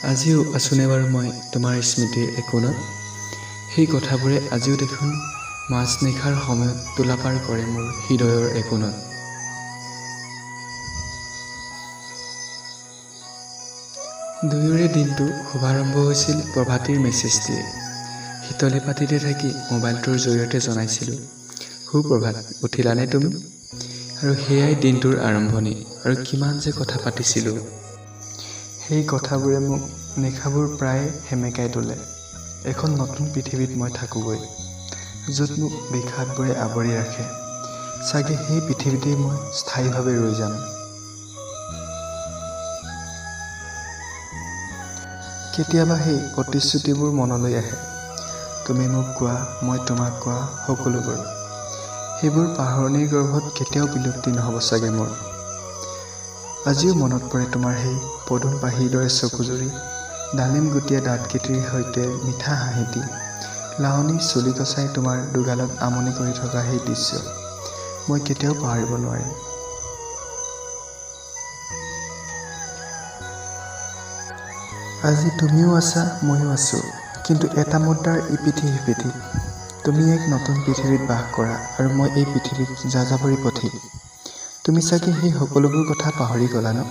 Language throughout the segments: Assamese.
আজিও আছোনে বাৰু মই তোমাৰ স্মৃতিৰ একোণত? সেই কথাবোৰে আজিও দেখোন মাজ নিশাৰ সময়ত তোলাপাৰ কৰে মোৰ হৃদয়ৰ একোণত। দুয়োৰে দিনটো শুভাৰম্ভ হৈছিল প্ৰভাতীৰ মেছেজ দিয়ে। শীতলী পাতিতে থাকি মোবাইলটোৰ জৰিয়তে জনাইছিলোঁ, সুপ্ৰভাত, উঠিলানে তুমি? আৰু সেয়াই দিনটোৰ আৰম্ভণি। আৰু কিমান যে কথা পাতিছিলোঁ। সেই কথাবোৰে মোক নিশাবোৰ প্ৰায় সেমেকাই তোলে। এখন নতুন পৃথিৱীত মই থাকোঁগৈ, য'ত মোক বিষাদবোৰে আৱৰি ৰাখে। চাগে সেই পৃথিৱীতেই মই স্থায়ীভাৱে ৰৈ যাম। কেতিয়াবা সেই প্ৰতিশ্ৰুতিবোৰ মনলৈ আহে। তুমি মোক কোৱা, মই তোমাক কোৱা, সকলোবোৰ। সেইবোৰ পাহৰণিৰ গৰ্ভত কেতিয়াও বিলুপ্তি নহ'ব চাগে মোৰ। আজিও মনত পৰে তোমাৰ সেই পদুম পাহিৰ দৰে চকুজুৰি, ডালিম গুটিয়া দাঁতকেইটিৰ সৈতে মিঠা হাঁহিটি, লাৱনীৰ চুলি কচাই তোমাৰ দুগালত আমনি কৰি থকা সেই দৃশ্য মই কেতিয়াও পাহৰিব নোৱাৰিম। আজি তুমিও আছা, ময়ো আছোঁ, কিন্তু এটা মুদ্ৰাৰ ইপিঠি সিপিঠি। তুমি এক নতুন পৃথিৱীত বাস কৰা আৰু মই এই পৃথিৱীত যাযাবৰী পথিক। তুমি চাগে সেই সকলোবোৰ কথা পাহৰি গলা ন?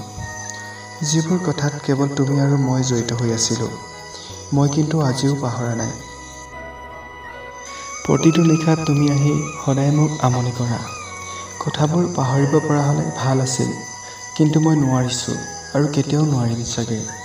যিবোৰ কথাত কেৱল তুমি আৰু মই জড়িত হৈ আছিলোঁ। মই কিন্তু আজিও পাহৰা নাই। প্ৰতিটো নিশা তুমি আহি সদায় মোক আমনি কৰা। কথাবোৰ পাহৰিব পৰা হ'লে ভাল আছিল, কিন্তু মই নোৱাৰিছোঁ আৰু কেতিয়াও নোৱাৰিম চাগে।